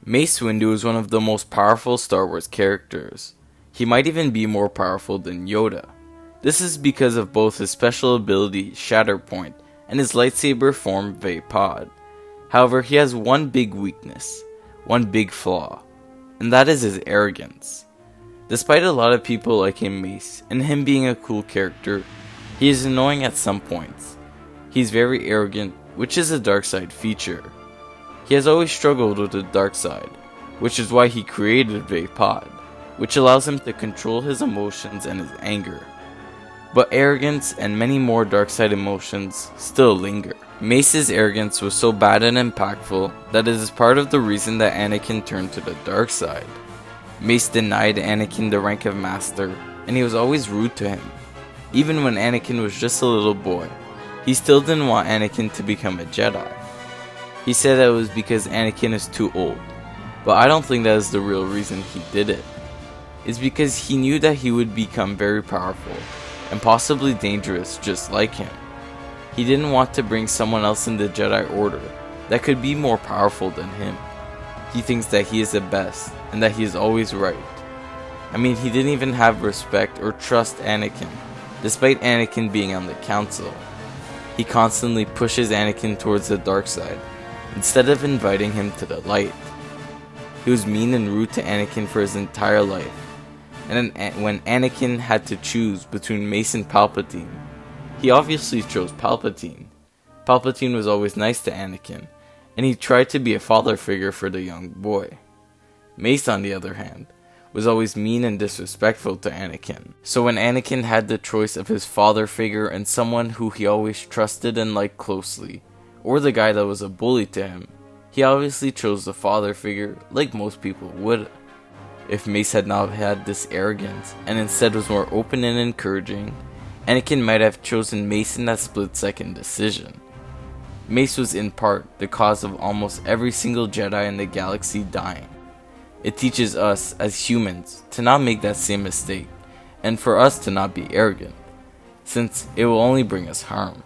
Mace Windu is one of the most powerful Star Wars characters. He might even be more powerful than Yoda. This is because of both his special ability Shatterpoint and his lightsaber form Vaapad. However, he has one big weakness, one big flaw, and that is his arrogance. Despite a lot of people liking Mace and him being a cool character, he is annoying at some points. He's very arrogant, which is a dark side feature. He has always struggled with the dark side, which is why he created Vaapad, which allows him to control his emotions and his anger. But arrogance and many more dark side emotions still linger. Mace's arrogance was so bad and impactful that it is part of the reason that Anakin turned to the dark side. Mace denied Anakin the rank of master, and he was always rude to him. Even when Anakin was just a little boy, he still didn't want Anakin to become a Jedi. He said that it was because Anakin is too old, but I don't think that is the real reason he did it. It's because he knew that he would become very powerful, and possibly dangerous just like him. He didn't want to bring someone else in the Jedi Order that could be more powerful than him. He thinks that he is the best, and that he is always right. I mean, he didn't even have respect or trust Anakin, despite Anakin being on the council. He constantly pushes Anakin towards the dark side, instead of inviting him to the light. He was mean and rude to Anakin for his entire life, and then when Anakin had to choose between Mace and Palpatine, he obviously chose Palpatine. Palpatine was always nice to Anakin, and he tried to be a father figure for the young boy. Mace, on the other hand, was always mean and disrespectful to Anakin. So when Anakin had the choice of his father figure and someone who he always trusted and liked closely, or the guy that was a bully to him, he obviously chose the father figure like most people would. If Mace had not had this arrogance, and instead was more open and encouraging, Anakin might have chosen Mace in that split-second decision. Mace was in part the cause of almost every single Jedi in the galaxy dying. It teaches us as humans to not make that same mistake, and for us to not be arrogant, since it will only bring us harm.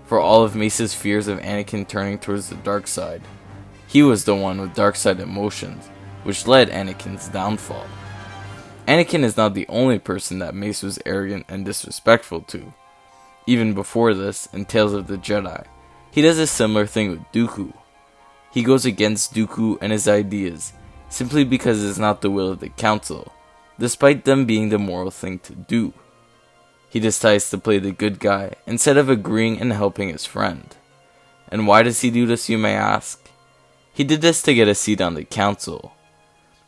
For all of Mace's fears of Anakin turning towards the dark side, he was the one with dark side emotions, which led Anakin's downfall. Anakin is not the only person that Mace was arrogant and disrespectful to. Even before this, in Tales of the Jedi, he does a similar thing with Dooku. He goes against Dooku and his ideas, simply because it is not the will of the Council, despite them being the moral thing to do. He decides to play the good guy, instead of agreeing and helping his friend. And why does he do this, you may ask? He did this to get a seat on the Council.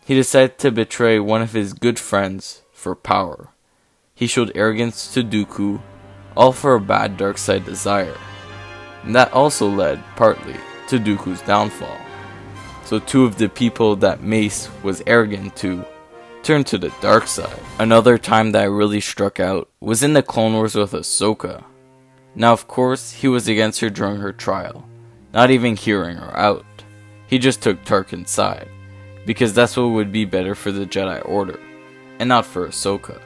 He decided to betray one of his good friends for power. He showed arrogance to Dooku, all for a bad dark side desire. And that also led, partly, to Dooku's downfall. So two of the people that Mace was arrogant to turned to the dark side. Another time that really struck out was in the Clone Wars with Ahsoka. Now of course, he was against her during her trial, not even hearing her out. He just took Tarkin's side, because that's what would be better for the Jedi Order, and not for Ahsoka.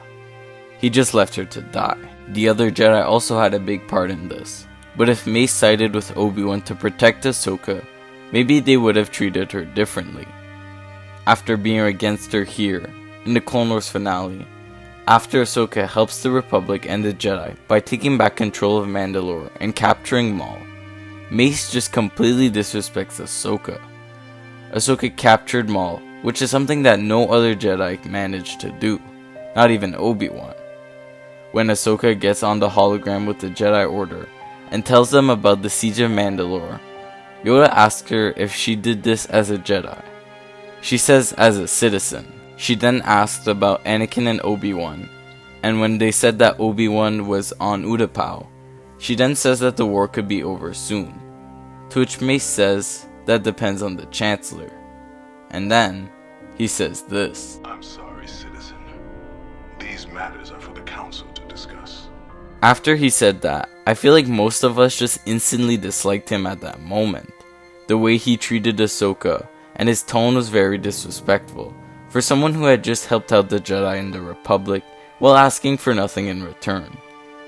He just left her to die. The other Jedi also had a big part in this, but if Mace sided with Obi-Wan to protect Ahsoka, maybe they would have treated her differently. After being against her here, in the Clone Wars finale, after Ahsoka helps the Republic and the Jedi by taking back control of Mandalore and capturing Maul, Mace just completely disrespects Ahsoka. Ahsoka captured Maul, which is something that no other Jedi managed to do, not even Obi-Wan. When Ahsoka gets on the hologram with the Jedi Order and tells them about the Siege of Mandalore, Yoda asks her if she did this as a Jedi. She says as a citizen. She then asked about Anakin and Obi-Wan, and when they said that Obi-Wan was on Utapau, she then says that the war could be over soon, to which Mace says that depends on the Chancellor. And then, he says this. I'm sorry, citizen. These matters are for the Council to discuss. After he said that, I feel like most of us just instantly disliked him at that moment. The way he treated Ahsoka, and his tone was very disrespectful, for someone who had just helped out the Jedi and the Republic while asking for nothing in return.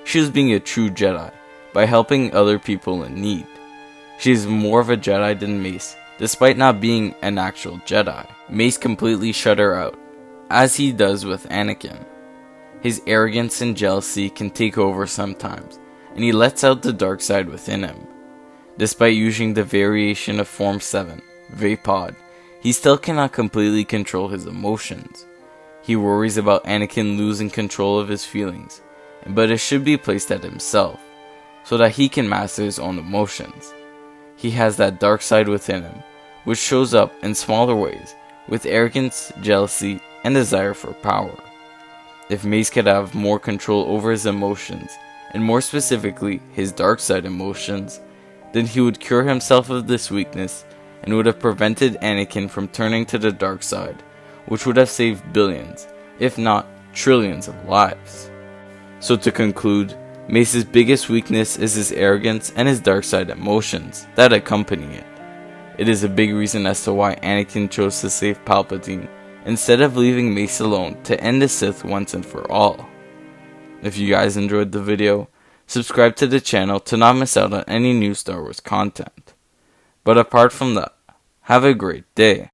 She was being a true Jedi, by helping other people in need. She is more of a Jedi than Mace, despite not being an actual Jedi. Mace completely shut her out, as he does with Anakin. His arrogance and jealousy can take over sometimes, and he lets out the dark side within him. Despite using the variation of Form 7, Vapod, he still cannot completely control his emotions. He worries about Anakin losing control of his feelings, but it should be placed at himself, so that he can master his own emotions. He has that dark side within him, which shows up in smaller ways, with arrogance, jealousy, and desire for power. If Mace could have more control over his emotions, and more specifically his dark side emotions, then he would cure himself of this weakness and would have prevented Anakin from turning to the dark side, which would have saved billions, if not trillions of lives. So to conclude, Mace's biggest weakness is his arrogance and his dark side emotions that accompany it. It is a big reason as to why Anakin chose to save Palpatine instead of leaving Mace alone to end the Sith once and for all. If you guys enjoyed the video, subscribe to the channel to not miss out on any new Star Wars content. But apart from that, have a great day.